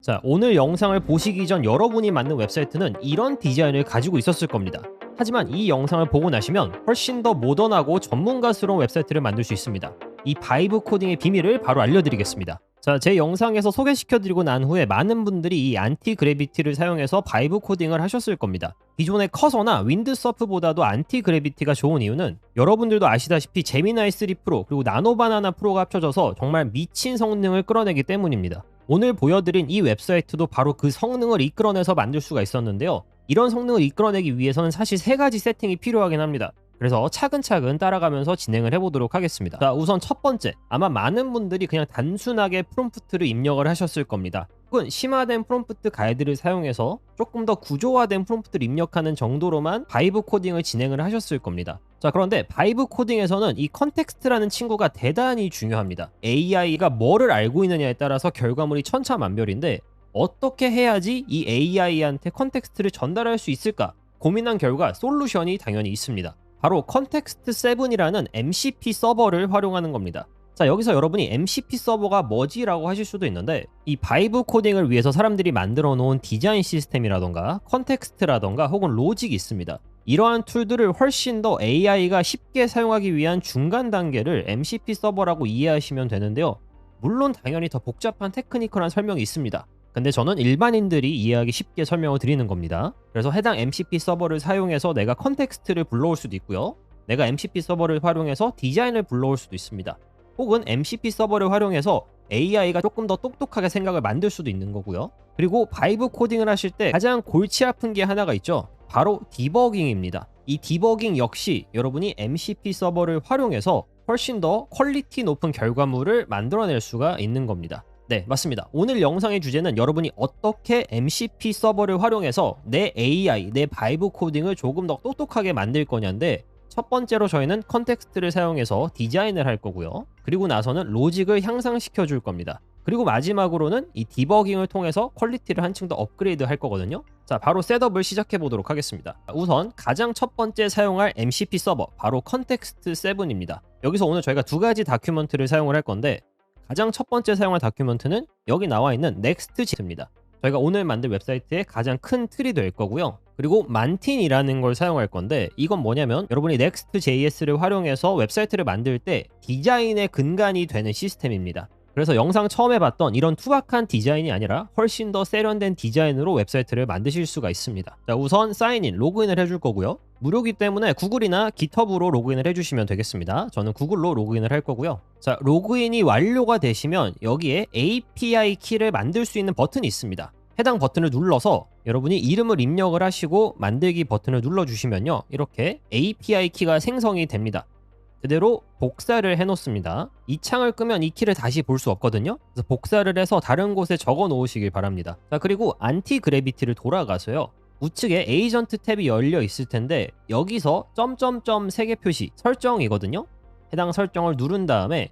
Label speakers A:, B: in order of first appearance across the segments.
A: 자, 오늘 영상을 보시기 전 여러분이 만든 웹사이트는 이런 디자인을 가지고 있었을 겁니다. 하지만 이 영상을 보고 나시면 훨씬 더 모던하고 전문가스러운 웹사이트를 만들 수 있습니다. 이 바이브 코딩의 비밀을 바로 알려드리겠습니다. 자, 제 영상에서 소개시켜드리고 난 후에 많은 분들이 이 안티 그래비티를 사용해서 바이브 코딩을 하셨을 겁니다. 기존의 커서나 윈드서프보다도 안티 그래비티가 좋은 이유는 여러분들도 아시다시피 제미나이 3 프로 그리고 나노 바나나 프로가 합쳐져서 정말 미친 성능을 끌어내기 때문입니다. 오늘 보여드린 이 웹사이트도 바로 그 성능을 이끌어내서 만들 수가 있었는데요. 이런 성능을 이끌어내기 위해서는 사실 3가지 세팅이 필요하긴 합니다. 그래서 차근차근 따라가면서 진행을 해보도록 하겠습니다. 자, 우선 첫 번째, 아마 많은 분들이 그냥 단순하게 프롬프트를 입력을 하셨을 겁니다. 혹은 심화된 프롬프트 가이드를 사용해서 조금 더 구조화된 프롬프트를 입력하는 정도로만 바이브 코딩을 진행을 하셨을 겁니다. 자, 그런데 바이브 코딩에서는 이 컨텍스트라는 친구가 대단히 중요합니다. AI가 뭐를 알고 있느냐에 따라서 결과물이 천차만별인데 어떻게 해야지 이 AI한테 컨텍스트를 전달할 수 있을까 고민한 결과 솔루션이 당연히 있습니다. 바로 컨텍스트 7이라는 MCP 서버를 활용하는 겁니다. 자, 여기서 여러분이 MCP 서버가 뭐지라고 하실 수도 있는데 이 바이브 코딩을 위해서 사람들이 만들어 놓은 디자인 시스템이라던가 컨텍스트라던가 혹은 로직이 있습니다. 이러한 툴들을 훨씬 더 AI가 쉽게 사용하기 위한 중간 단계를 MCP 서버라고 이해하시면 되는데요. 물론 당연히 더 복잡한 테크니컬한 설명이 있습니다. 근데 저는 일반인들이 이해하기 쉽게 설명을 드리는 겁니다. 그래서 해당 MCP 서버를 사용해서 내가 컨텍스트를 불러올 수도 있고요. 내가 MCP 서버를 활용해서 디자인을 불러올 수도 있습니다. 혹은 MCP 서버를 활용해서 AI가 조금 더 똑똑하게 생각을 만들 수도 있는 거고요. 그리고 바이브 코딩을 하실 때 가장 골치 아픈 게 하나가 있죠. 바로 디버깅입니다. 이 디버깅 역시 여러분이 MCP 서버를 활용해서 훨씬 더 퀄리티 높은 결과물을 만들어낼 수가 있는 겁니다. 네, 맞습니다. 오늘 영상의 주제는 여러분이 어떻게 MCP 서버를 활용해서 내 AI, 내 바이브 코딩을 조금 더 똑똑하게 만들 거냐인데 첫 번째로 저희는 컨텍스트를 사용해서 디자인을 할 거고요. 그리고 나서는 로직을 향상시켜 줄 겁니다. 그리고 마지막으로는 이 디버깅을 통해서 퀄리티를 한층 더 업그레이드 할 거거든요. 자, 바로 셋업을 시작해 보도록 하겠습니다. 우선 가장 첫 번째 사용할 MCP 서버, 바로 컨텍스트 7입니다. 여기서 오늘 저희가 2가지 다큐멘트를 사용을 할 건데 가장 첫 번째 사용할 다큐멘트는 여기 나와 있는 Next.js입니다. 저희가 오늘 만들 웹사이트의 가장 큰 틀이 될 거고요. 그리고 만틴이라는 걸 사용할 건데 이건 뭐냐면 여러분이 Next.js를 활용해서 웹사이트를 만들 때 디자인의 근간이 되는 시스템입니다. 그래서 영상 처음에 봤던 이런 투박한 디자인이 아니라 훨씬 더 세련된 디자인으로 웹사이트를 만드실 수가 있습니다. 자, 우선 사인인, 로그인을 해줄 거고요. 무료이기 때문에 구글이나 깃허브로 로그인을 해주시면 되겠습니다. 저는 구글로 로그인을 할 거고요. 자, 로그인이 완료가 되시면 여기에 API 키를 만들 수 있는 버튼이 있습니다. 해당 버튼을 눌러서 여러분이 이름을 입력을 하시고 만들기 버튼을 눌러주시면요, 이렇게 API 키가 생성이 됩니다. 그대로 복사를 해놓습니다. 이 창을 끄면 이 키를 다시 볼 수 없거든요. 그래서 복사를 해서 다른 곳에 적어 놓으시길 바랍니다. 자, 그리고 안티 그래비티를 돌아가서요, 우측에 에이전트 탭이 열려 있을 텐데 여기서 점점점 3개 표시 설정이거든요. 해당 설정을 누른 다음에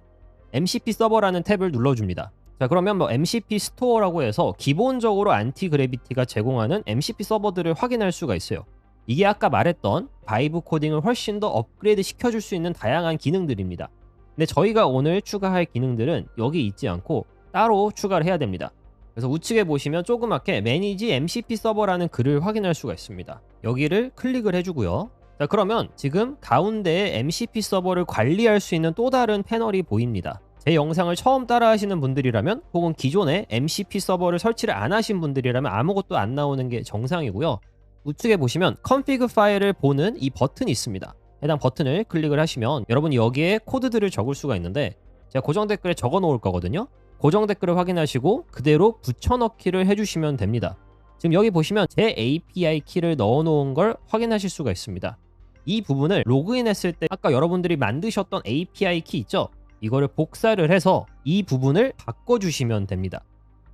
A: MCP 서버라는 탭을 눌러줍니다. 자, 그러면 MCP 스토어라고 해서 기본적으로 안티 그래비티가 제공하는 MCP 서버들을 확인할 수가 있어요. 이게 아까 말했던 바이브 코딩을 훨씬 더 업그레이드 시켜줄 수 있는 다양한 기능들입니다. 근데 저희가 오늘 추가할 기능들은 여기 있지 않고 따로 추가를 해야 됩니다. 그래서 우측에 보시면 조그맣게 Manage MCP 서버라는 글을 확인할 수가 있습니다. 여기를 클릭을 해주고요. 자, 그러면 지금 가운데에 MCP 서버를 관리할 수 있는 또 다른 패널이 보입니다. 제 영상을 처음 따라 하시는 분들이라면 혹은 기존에 MCP 서버를 설치를 안 하신 분들이라면 아무것도 안 나오는 게 정상이고요. 우측에 보시면 config 파일을 보는 이 버튼이 있습니다. 해당 버튼을 클릭을 하시면 여러분이 여기에 코드들을 적을 수가 있는데 제가 고정 댓글에 적어 놓을 거거든요. 고정 댓글을 확인하시고 그대로 붙여넣기를 해주시면 됩니다. 지금 여기 보시면 제 API 키를 넣어 놓은 걸 확인하실 수가 있습니다. 이 부분을 로그인했을 때 아까 여러분들이 만드셨던 API 키 있죠? 이거를 복사를 해서 이 부분을 바꿔주시면 됩니다.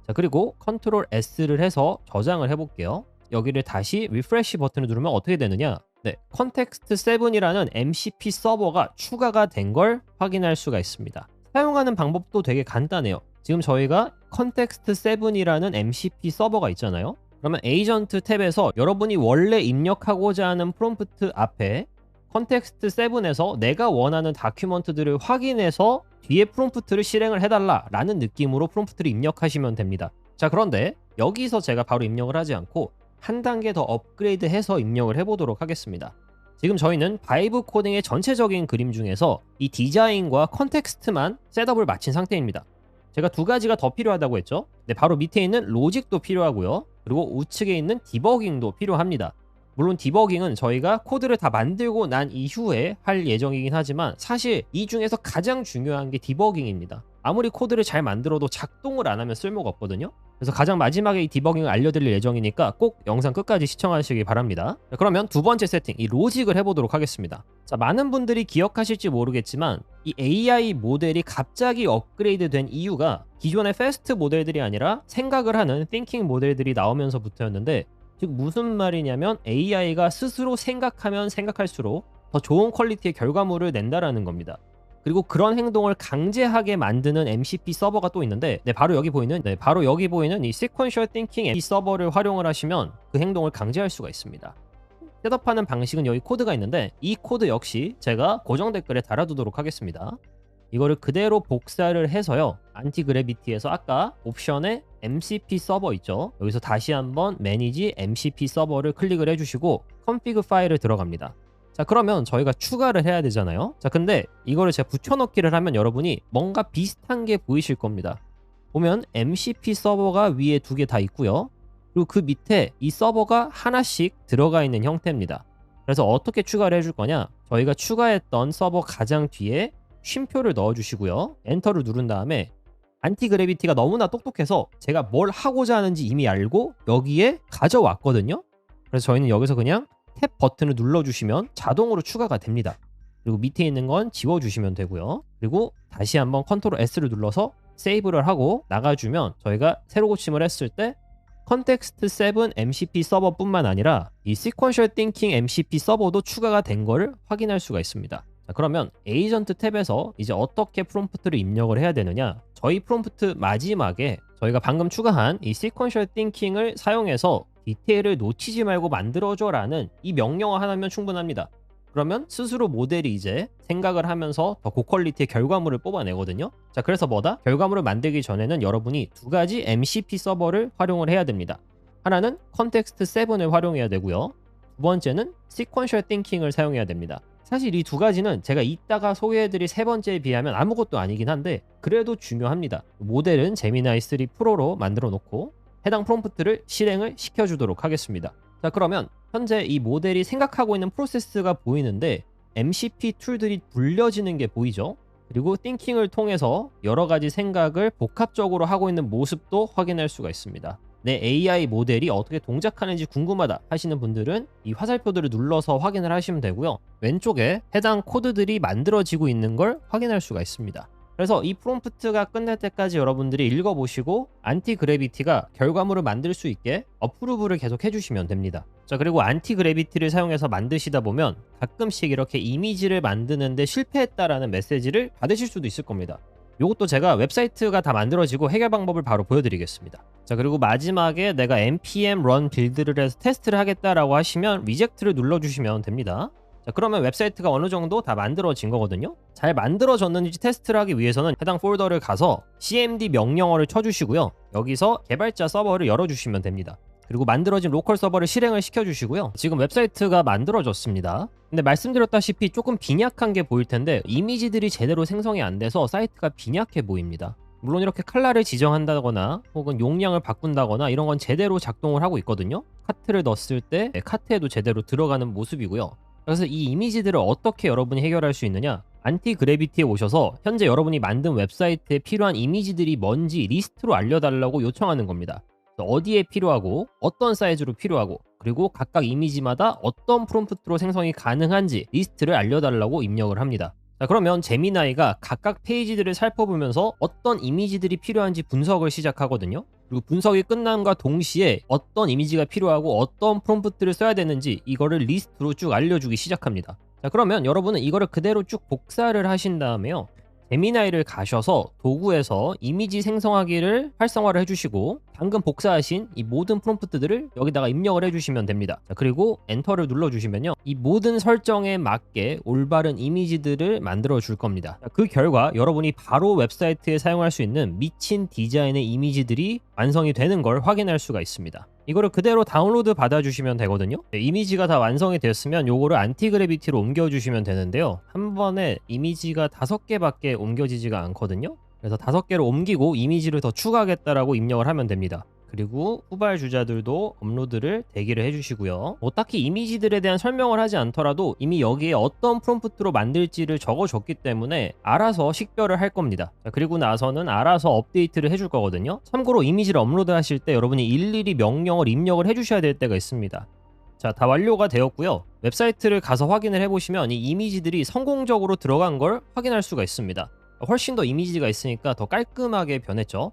A: 자, 그리고 컨트롤 S를 해서 저장을 해볼게요. 여기를 다시 리프레시 버튼을 누르면 어떻게 되느냐? 네, 컨텍스트 7이라는 MCP 서버가 추가가 된 걸 확인할 수가 있습니다. 사용하는 방법도 되게 간단해요. 지금 저희가 컨텍스트 7이라는 MCP 서버가 있잖아요. 그러면 에이전트 탭에서 여러분이 원래 입력하고자 하는 프롬프트 앞에 컨텍스트 7에서 내가 원하는 다큐먼트들을 확인해서 뒤에 프롬프트를 실행을 해달라 라는 느낌으로 프롬프트를 입력하시면 됩니다. 자, 그런데 여기서 제가 바로 입력을 하지 않고 한 단계 더 업그레이드해서 입력을 해보도록 하겠습니다. 지금 저희는 바이브 코딩의 전체적인 그림 중에서 이 디자인과 컨텍스트만 셋업을 마친 상태입니다. 제가 두 가지가 더 필요하다고 했죠. 네, 바로 밑에 있는 로직도 필요하고요. 그리고 우측에 있는 디버깅도 필요합니다. 물론 디버깅은 저희가 코드를 다 만들고 난 이후에 할 예정이긴 하지만 사실 이 중에서 가장 중요한 게 디버깅입니다. 아무리 코드를 잘 만들어도 작동을 안 하면 쓸모가 없거든요. 그래서 가장 마지막에 이 디버깅을 알려드릴 예정이니까 꼭 영상 끝까지 시청하시기 바랍니다. 자, 그러면 두 번째 세팅, 이 로직을 해보도록 하겠습니다. 자, 많은 분들이 기억하실지 모르겠지만 이 AI 모델이 갑자기 업그레이드 된 이유가 기존의 패스트 모델들이 아니라 생각을 하는 띵킹 모델들이 나오면서부터였는데, 즉 무슨 말이냐면 AI가 스스로 생각하면 생각할수록 더 좋은 퀄리티의 결과물을 낸다라는 겁니다. 그리고 그런 행동을 강제하게 만드는 MCP 서버가 또 있는데, 바로 여기 보이는 이 Sequential Thinking MCP 서버를 활용을 하시면 그 행동을 강제할 수가 있습니다. 셋업하는 방식은 여기 코드가 있는데, 이 코드 역시 제가 고정 댓글에 달아두도록 하겠습니다. 이거를 그대로 복사를 해서요, 안티그래비티에서 아까 옵션에 MCP 서버 있죠, 여기서 다시 한번 Manage MCP 서버를 클릭을 해주시고 config 파일을 들어갑니다. 자, 그러면 저희가 추가를 해야 되잖아요. 자, 근데 이거를 제가 붙여넣기를 하면 여러분이 뭔가 비슷한 게 보이실 겁니다. 보면 MCP 서버가 위에 두 개 다 있고요, 그리고 그 밑에 이 서버가 하나씩 들어가 있는 형태입니다. 그래서 어떻게 추가를 해줄 거냐, 저희가 추가했던 서버 가장 뒤에 쉼표를 넣어주시고요, 엔터를 누른 다음에 안티그래비티가 너무나 똑똑해서 제가 뭘 하고자 하는지 이미 알고 여기에 가져왔거든요. 그래서 저희는 여기서 그냥 탭 버튼을 눌러주시면 자동으로 추가가 됩니다. 그리고 밑에 있는 건 지워주시면 되고요. 그리고 다시 한번 컨트롤 S를 눌러서 세이브를 하고 나가주면 저희가 새로 고침을 했을 때 컨텍스트 7 MCP 서버뿐만 아니라 이 Sequential Thinking MCP 서버도 추가가 된 거를 확인할 수가 있습니다. 자, 그러면 에이전트 탭에서 이제 어떻게 프롬프트를 입력을 해야 되느냐, 저희 프롬프트 마지막에 저희가 방금 추가한 이 Sequential Thinking을 사용해서 디테일을 놓치지 말고 만들어줘 라는 이 명령어 하나면 충분합니다. 그러면 스스로 모델이 이제 생각을 하면서 더 고퀄리티의 결과물을 뽑아내거든요. 자, 그래서 뭐다? 결과물을 만들기 전에는 여러분이 두 가지 MCP 서버를 활용을 해야 됩니다. 하나는 컨텍스트 7을 활용해야 되고요, 두 번째는 Sequential Thinking을 사용해야 됩니다. 사실 이 두 가지는 제가 이따가 소개해드릴 세 번째에 비하면 아무것도 아니긴 한데 그래도 중요합니다. 모델은 제미나이 3 프로로 만들어 놓고 해당 프롬프트를 실행을 시켜주도록 하겠습니다. 자, 그러면 현재 이 모델이 생각하고 있는 프로세스가 보이는데 MCP 툴들이 불려지는 게 보이죠? 그리고 띵킹을 통해서 여러 가지 생각을 복합적으로 하고 있는 모습도 확인할 수가 있습니다. 내 AI 모델이 어떻게 동작하는지 궁금하다 하시는 분들은 이 화살표들을 눌러서 확인을 하시면 되고요, 왼쪽에 해당 코드들이 만들어지고 있는 걸 확인할 수가 있습니다. 그래서 이 프롬프트가 끝날 때까지 여러분들이 읽어보시고 안티그래비티가 결과물을 만들 수 있게 어프로브를 계속 해주시면 됩니다. 자, 그리고 안티그래비티를 사용해서 만드시다 보면 가끔씩 이렇게 이미지를 만드는데 실패했다라는 메시지를 받으실 수도 있을 겁니다. 이것도 제가 웹사이트가 다 만들어지고 해결 방법을 바로 보여드리겠습니다. 자, 그리고 마지막에 내가 npm run 빌드를 해서 테스트를 하겠다라고 하시면 리젝트를 눌러주시면 됩니다. 자, 그러면 웹사이트가 어느 정도 다 만들어진 거거든요. 잘 만들어졌는지 테스트를 하기 위해서는 해당 폴더를 가서 cmd 명령어를 쳐주시고요, 여기서 개발자 서버를 열어주시면 됩니다. 그리고 만들어진 로컬 서버를 실행을 시켜주시고요, 지금 웹사이트가 만들어졌습니다. 근데 말씀드렸다시피 조금 빈약한 게 보일 텐데 이미지들이 제대로 생성이 안 돼서 사이트가 빈약해 보입니다. 물론 이렇게 컬러를 지정한다거나 혹은 용량을 바꾼다거나 이런 건 제대로 작동을 하고 있거든요. 카트를 넣었을 때 카트에도 제대로 들어가는 모습이고요. 그래서 이 이미지들을 어떻게 여러분이 해결할 수 있느냐, 안티그래비티에 오셔서 현재 여러분이 만든 웹사이트에 필요한 이미지들이 뭔지 리스트로 알려달라고 요청하는 겁니다. 어디에 필요하고 어떤 사이즈로 필요하고 그리고 각각 이미지마다 어떤 프롬프트로 생성이 가능한지 리스트를 알려달라고 입력을 합니다. 자, 그러면 제미나이가 각각 페이지들을 살펴보면서 어떤 이미지들이 필요한지 분석을 시작하거든요. 그리고 분석이 끝남과 동시에 어떤 이미지가 필요하고 어떤 프롬프트를 써야 되는지 이거를 리스트로 쭉 알려주기 시작합니다. 자, 그러면 여러분은 이거를 그대로 쭉 복사를 하신 다음에요, 제미나이를 가셔서 도구에서 이미지 생성하기를 활성화를 해주시고 방금 복사하신 이 모든 프롬프트들을 여기다가 입력을 해주시면 됩니다. 자, 그리고 엔터를 눌러주시면요, 이 모든 설정에 맞게 올바른 이미지들을 만들어 줄 겁니다. 그 결과 여러분이 바로 웹사이트에 사용할 수 있는 미친 디자인의 이미지들이 완성이 되는 걸 확인할 수가 있습니다. 이거를 그대로 다운로드 받아주시면 되거든요. 이미지가 다 완성이 되었으면 요거를 안티그래비티로 옮겨주시면 되는데요. 한 번에 이미지가 5개밖에 옮겨지지가 않거든요. 그래서 5개를 옮기고 이미지를 더 추가하겠다라고 입력을 하면 됩니다. 그리고 후발 주자들도 업로드를 대기를 해주시고요. 뭐 딱히 이미지들에 대한 설명을 하지 않더라도 이미 여기에 어떤 프롬프트로 만들지를 적어줬기 때문에 알아서 식별을 할 겁니다. 자, 그리고 나서는 알아서 업데이트를 해줄 거거든요. 참고로 이미지를 업로드 하실 때 여러분이 일일이 명령을 입력을 해주셔야 될 때가 있습니다. 자, 다 완료가 되었고요. 웹사이트를 가서 확인을 해보시면 이 이미지들이 성공적으로 들어간 걸 확인할 수가 있습니다. 훨씬 더 이미지가 있으니까 더 깔끔하게 변했죠.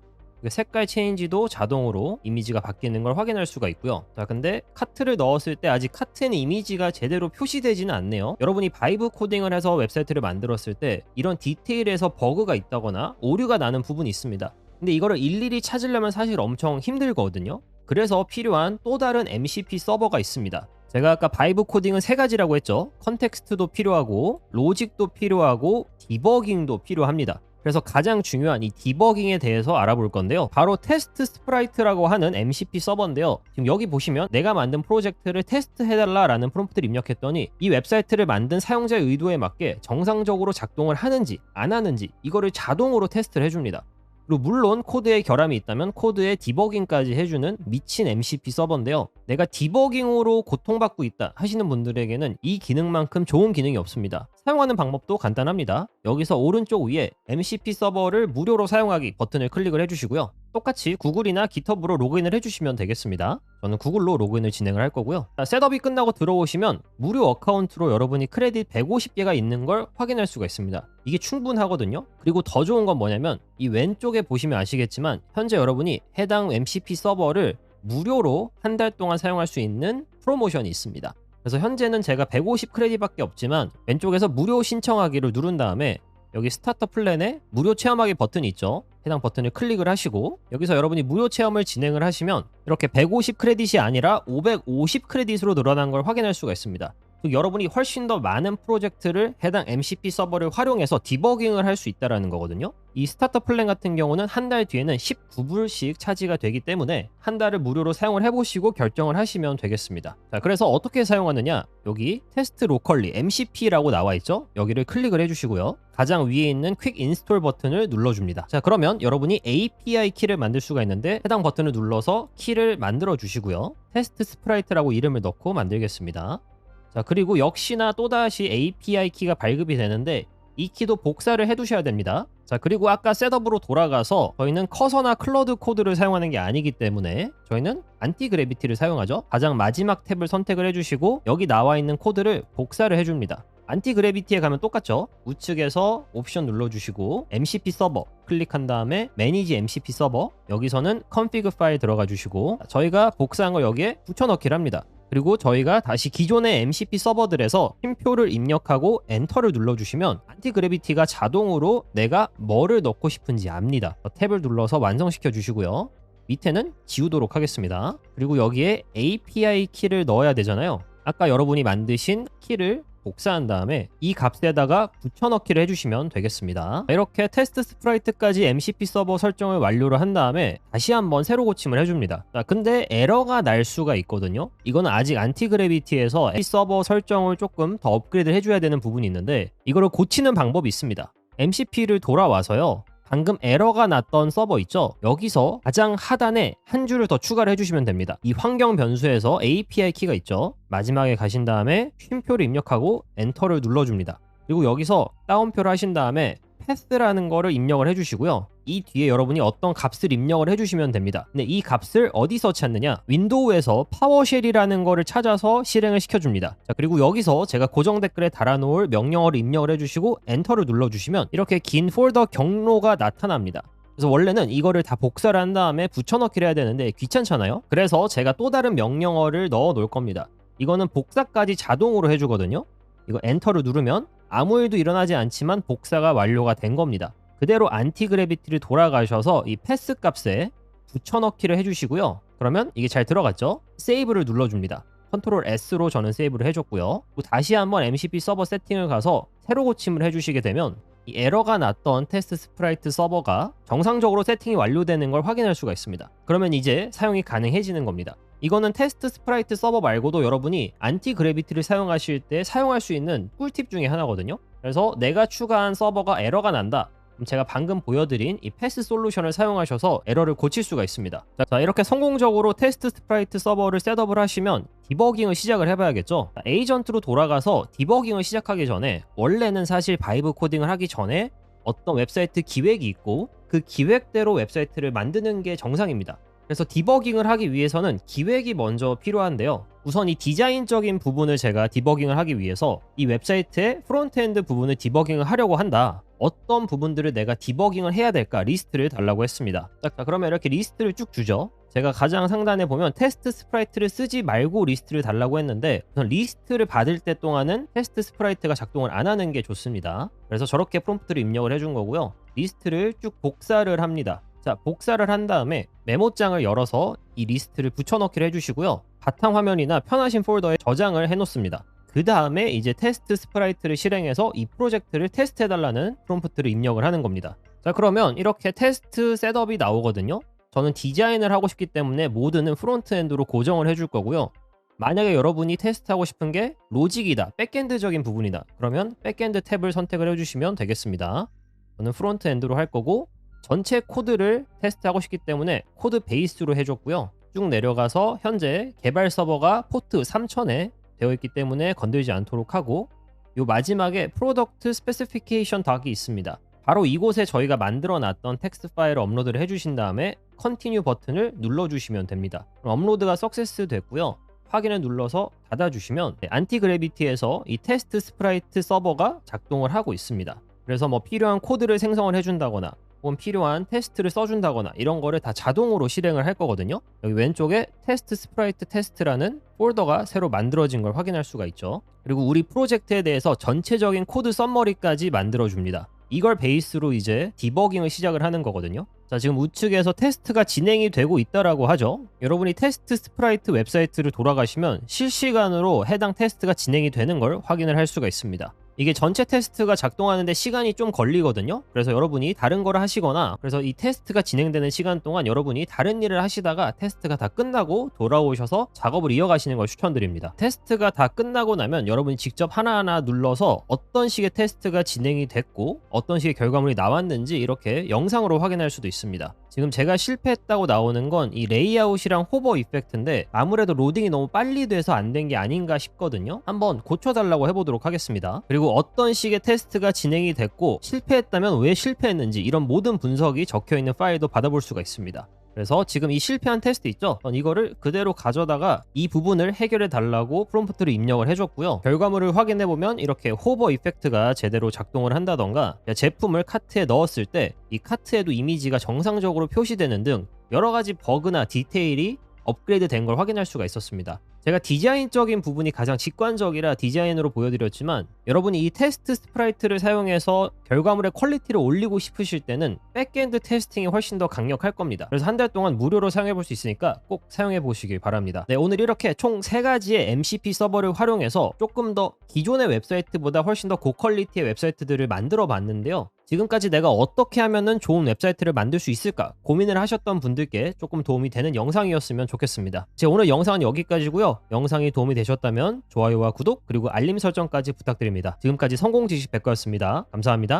A: 색깔 체인지도 자동으로 이미지가 바뀌는 걸 확인할 수가 있고요. 자, 근데 카트를 넣었을 때 아직 카트에는 이미지가 제대로 표시되지는 않네요. 여러분이 바이브 코딩을 해서 웹사이트를 만들었을 때 이런 디테일에서 버그가 있다거나 오류가 나는 부분이 있습니다. 근데 이거를 일일이 찾으려면 사실 엄청 힘들거든요. 그래서 필요한 또 다른 MCP 서버가 있습니다. 제가 아까 바이브 코딩은 3가지라고 했죠. 컨텍스트도 필요하고 로직도 필요하고 디버깅도 필요합니다. 그래서 가장 중요한 이 디버깅에 대해서 알아볼 건데요. 바로 테스트 스프라이트라고 하는 MCP 서버인데요. 지금 여기 보시면 내가 만든 프로젝트를 테스트해달라라는 프롬프트를 입력했더니 이 웹사이트를 만든 사용자의 의도에 맞게 정상적으로 작동을 하는지 안 하는지 이거를 자동으로 테스트를 해줍니다. 그리고 물론 코드에 결함이 있다면 코드에 디버깅까지 해주는 미친 MCP 서버인데요. 내가 디버깅으로 고통받고 있다 하시는 분들에게는 이 기능만큼 좋은 기능이 없습니다. 사용하는 방법도 간단합니다. 여기서 오른쪽 위에 MCP 서버를 무료로 사용하기 버튼을 클릭을 해주시고요. 똑같이 구글이나 깃허브로 로그인을 해주시면 되겠습니다. 저는 구글로 로그인을 진행을 할 거고요. 자, 셋업이 끝나고 들어오시면 무료 어카운트로 여러분이 크레딧 150개가 있는 걸 확인할 수가 있습니다. 이게 충분하거든요. 그리고 더 좋은 건 뭐냐면 이 왼쪽에 보시면 아시겠지만 현재 여러분이 해당 MCP 서버를 무료로 한 달 동안 사용할 수 있는 프로모션이 있습니다. 그래서 현재는 제가 150 크레딧밖에 없지만 왼쪽에서 무료 신청하기를 누른 다음에 여기 스타터 플랜에 무료 체험하기 버튼이 있죠. 해당 버튼을 클릭을 하시고 여기서 여러분이 무료 체험을 진행을 하시면 이렇게 150 크레딧이 아니라 550 크레딧으로 늘어난 걸 확인할 수가 있습니다. 여러분이 훨씬 더 많은 프로젝트를 해당 MCP 서버를 활용해서 디버깅을 할 수 있다는 거거든요. 이 스타터 플랜 같은 경우는 한 달 뒤에는 19불씩 차지가 되기 때문에 한 달을 무료로 사용을 해보시고 결정을 하시면 되겠습니다. 자, 그래서 어떻게 사용하느냐, 여기 테스트 로컬리 MCP라고 나와 있죠. 여기를 클릭을 해주시고요. 가장 위에 있는 퀵 인스톨 버튼을 눌러줍니다. 자, 그러면 여러분이 API 키를 만들 수가 있는데 해당 버튼을 눌러서 키를 만들어 주시고요. 테스트 스프라이트라고 이름을 넣고 만들겠습니다. 자, 그리고 역시나 또다시 API 키가 발급이 되는데 이 키도 복사를 해두셔야 됩니다. 자, 그리고 아까 셋업으로 돌아가서 저희는 커서나 클러드 코드를 사용하는 게 아니기 때문에 저희는 안티그래비티를 사용하죠. 가장 마지막 탭을 선택을 해주시고 여기 나와 있는 코드를 복사를 해줍니다. 안티그래비티에 가면 똑같죠. 우측에서 옵션 눌러주시고 MCP 서버 클릭한 다음에 매니지 MCP 서버, 여기서는 config 파일 들어가 주시고 저희가 복사한 걸 여기에 붙여넣기를 합니다. 그리고 저희가 다시 기존의 MCP 서버들에서 쉼표를 입력하고 엔터를 눌러주시면 안티그래비티가 자동으로 내가 뭐를 넣고 싶은지 압니다. 탭을 눌러서 완성시켜 주시고요. 밑에는 지우도록 하겠습니다. 그리고 여기에 API 키를 넣어야 되잖아요. 아까 여러분이 만드신 키를 복사한 다음에 이 값에다가 붙여넣기를 해주시면 되겠습니다. 이렇게 테스트 스프라이트까지 MCP 서버 설정을 완료를 한 다음에 다시 한번 새로 고침을 해줍니다. 자, 근데 에러가 날 수가 있거든요. 이거는 아직 안티그래비티에서 MCP 서버 설정을 조금 더 업그레이드 해줘야 되는 부분이 있는데 이거를 고치는 방법이 있습니다. MCP를 돌아와서요. 방금 에러가 났던 서버 있죠? 여기서 가장 하단에 한 줄을 더 추가를 해주시면 됩니다. 이 환경 변수에서 API 키가 있죠? 마지막에 가신 다음에 쉼표를 입력하고 엔터를 눌러줍니다. 그리고 여기서 다운표를 하신 다음에 패스라는 거를 입력을 해주시고요. 이 뒤에 여러분이 어떤 값을 입력을 해주시면 됩니다. 근데 이 값을 어디서 찾느냐? 윈도우에서 파워쉘이라는 거를 찾아서 실행을 시켜줍니다. 자, 그리고 여기서 제가 고정 댓글에 달아놓을 명령어를 입력을 해주시고 엔터를 눌러주시면 이렇게 긴 폴더 경로가 나타납니다. 그래서 원래는 이거를 다 복사를 한 다음에 붙여넣기를 해야 되는데 귀찮잖아요. 그래서 제가 또 다른 명령어를 넣어 놓을 겁니다. 이거는 복사까지 자동으로 해주거든요. 이거 엔터를 누르면 아무 일도 일어나지 않지만 복사가 완료가 된 겁니다. 그대로 안티그래비티를 돌아가셔서 이 패스 값에 붙여넣기를 해주시고요. 그러면 이게 잘 들어갔죠? 세이브를 눌러줍니다. 컨트롤 S로 저는 세이브를 해줬고요. 그리고 다시 한번 MCP 서버 세팅을 가서 새로 고침을 해주시게 되면 이 에러가 났던 테스트 스프라이트 서버가 정상적으로 세팅이 완료되는 걸 확인할 수가 있습니다. 그러면 이제 사용이 가능해지는 겁니다. 이거는 테스트 스프라이트 서버 말고도 여러분이 안티 그래비티를 사용하실 때 사용할 수 있는 꿀팁 중에 하나거든요. 그래서 내가 추가한 서버가 에러가 난다. 그럼 제가 방금 보여드린 이 패스 솔루션을 사용하셔서 에러를 고칠 수가 있습니다. 자, 이렇게 성공적으로 테스트 스프라이트 서버를 셋업을 하시면 디버깅을 시작을 해봐야겠죠. 자, 에이전트로 돌아가서 디버깅을 시작하기 전에 원래는 사실 바이브 코딩을 하기 전에 어떤 웹사이트 기획이 있고 그 기획대로 웹사이트를 만드는 게 정상입니다. 그래서 디버깅을 하기 위해서는 기획이 먼저 필요한데요. 우선 이 디자인적인 부분을 제가 디버깅을 하기 위해서 이 웹사이트의 프론트엔드 부분을 디버깅을 하려고 한다. 어떤 부분들을 내가 디버깅을 해야 될까 리스트를 달라고 했습니다. 자, 그러면 이렇게 리스트를 쭉 주죠. 제가 가장 상단에 보면 테스트 스프라이트를 쓰지 말고 리스트를 달라고 했는데 우선 리스트를 받을 때 동안은 테스트 스프라이트가 작동을 안 하는 게 좋습니다. 그래서 저렇게 프롬프트를 입력을 해준 거고요. 리스트를 쭉 복사를 합니다. 자, 복사를 한 다음에 메모장을 열어서 이 리스트를 붙여넣기를 해주시고요. 바탕화면이나 편하신 폴더에 저장을 해놓습니다. 그 다음에 이제 테스트 스프라이트를 실행해서 이 프로젝트를 테스트해달라는 프롬프트를 입력을 하는 겁니다. 자, 그러면 이렇게 테스트 셋업이 나오거든요. 저는 디자인을 하고 싶기 때문에 모드는 프론트엔드로 고정을 해줄 거고요. 만약에 여러분이 테스트하고 싶은 게 로직이다, 백엔드적인 부분이다. 그러면 백엔드 탭을 선택을 해주시면 되겠습니다. 저는 프론트엔드로 할 거고 전체 코드를 테스트하고 싶기 때문에 코드 베이스로 해줬고요. 쭉 내려가서 현재 개발 서버가 포트 3000에 되어 있기 때문에 건들지 않도록 하고 요 마지막에 프로덕트 스페시피케이션 닥이 있습니다. 바로 이곳에 저희가 만들어 놨던 텍스트 파일을 업로드를 해주신 다음에 컨티뉴 버튼을 눌러주시면 됩니다. 그럼 업로드가 석세스 됐고요. 확인을 눌러서 닫아주시면 안티 그래비티에서 이 테스트 스프라이트 서버가 작동을 하고 있습니다. 그래서 뭐 필요한 코드를 생성을 해준다거나 혹은 필요한 테스트를 써준다거나 이런 거를 다 자동으로 실행을 할 거거든요. 여기 왼쪽에 테스트 스프라이트 테스트라는 폴더가 새로 만들어진 걸 확인할 수가 있죠. 그리고 우리 프로젝트에 대해서 전체적인 코드 썸머리까지 만들어줍니다. 이걸 베이스로 이제 디버깅을 시작을 하는 거거든요. 자, 지금 우측에서 테스트가 진행이 되고 있다라고 하죠. 여러분이 테스트 스프라이트 웹사이트를 돌아가시면 실시간으로 해당 테스트가 진행이 되는 걸 확인을 할 수가 있습니다. 이게 전체 테스트가 작동하는데 시간이 좀 걸리거든요. 그래서 여러분이 다른 거를 하시거나 그래서 이 테스트가 진행되는 시간 동안 여러분이 다른 일을 하시다가 테스트가 다 끝나고 돌아오셔서 작업을 이어가시는 걸 추천드립니다. 테스트가 다 끝나고 나면 여러분이 직접 하나하나 눌러서 어떤 식의 테스트가 진행이 됐고 어떤 식의 결과물이 나왔는지 이렇게 영상으로 확인할 수도 있습니다. 지금 제가 실패했다고 나오는 건 이 레이아웃이랑 호버 이펙트인데 아무래도 로딩이 너무 빨리 돼서 안 된 게 아닌가 싶거든요. 한번 고쳐달라고 해보도록 하겠습니다. 그리고 어떤 식의 테스트가 진행이 됐고 실패했다면 왜 실패했는지 이런 모든 분석이 적혀있는 파일도 받아볼 수가 있습니다. 그래서 지금 이 실패한 테스트 있죠? 이거를 그대로 가져다가 이 부분을 해결해 달라고 프롬프트를 입력을 해줬고요. 결과물을 확인해보면 이렇게 호버 이펙트가 제대로 작동을 한다던가 제품을 카트에 넣었을 때 이 카트에도 이미지가 정상적으로 표시되는 등 여러가지 버그나 디테일이 업그레이드 된 걸 확인할 수가 있었습니다. 제가 디자인적인 부분이 가장 직관적이라 디자인으로 보여드렸지만 여러분이 이 테스트 스프라이트를 사용해서 결과물의 퀄리티를 올리고 싶으실 때는 백엔드 테스팅이 훨씬 더 강력할 겁니다. 그래서 한 달 동안 무료로 사용해볼 수 있으니까 꼭 사용해보시길 바랍니다. 네, 오늘 이렇게 총 3가지의 MCP 서버를 활용해서 조금 더 기존의 웹사이트보다 훨씬 더 고퀄리티의 웹사이트들을 만들어 봤는데요. 지금까지 내가 어떻게 하면은 좋은 웹사이트를 만들 수 있을까 고민을 하셨던 분들께 조금 도움이 되는 영상이었으면 좋겠습니다. 제 오늘 영상은 여기까지고요. 영상이 도움이 되셨다면 좋아요와 구독 그리고 알림 설정까지 부탁드립니다. 지금까지 성공지식 백과였습니다. 감사합니다.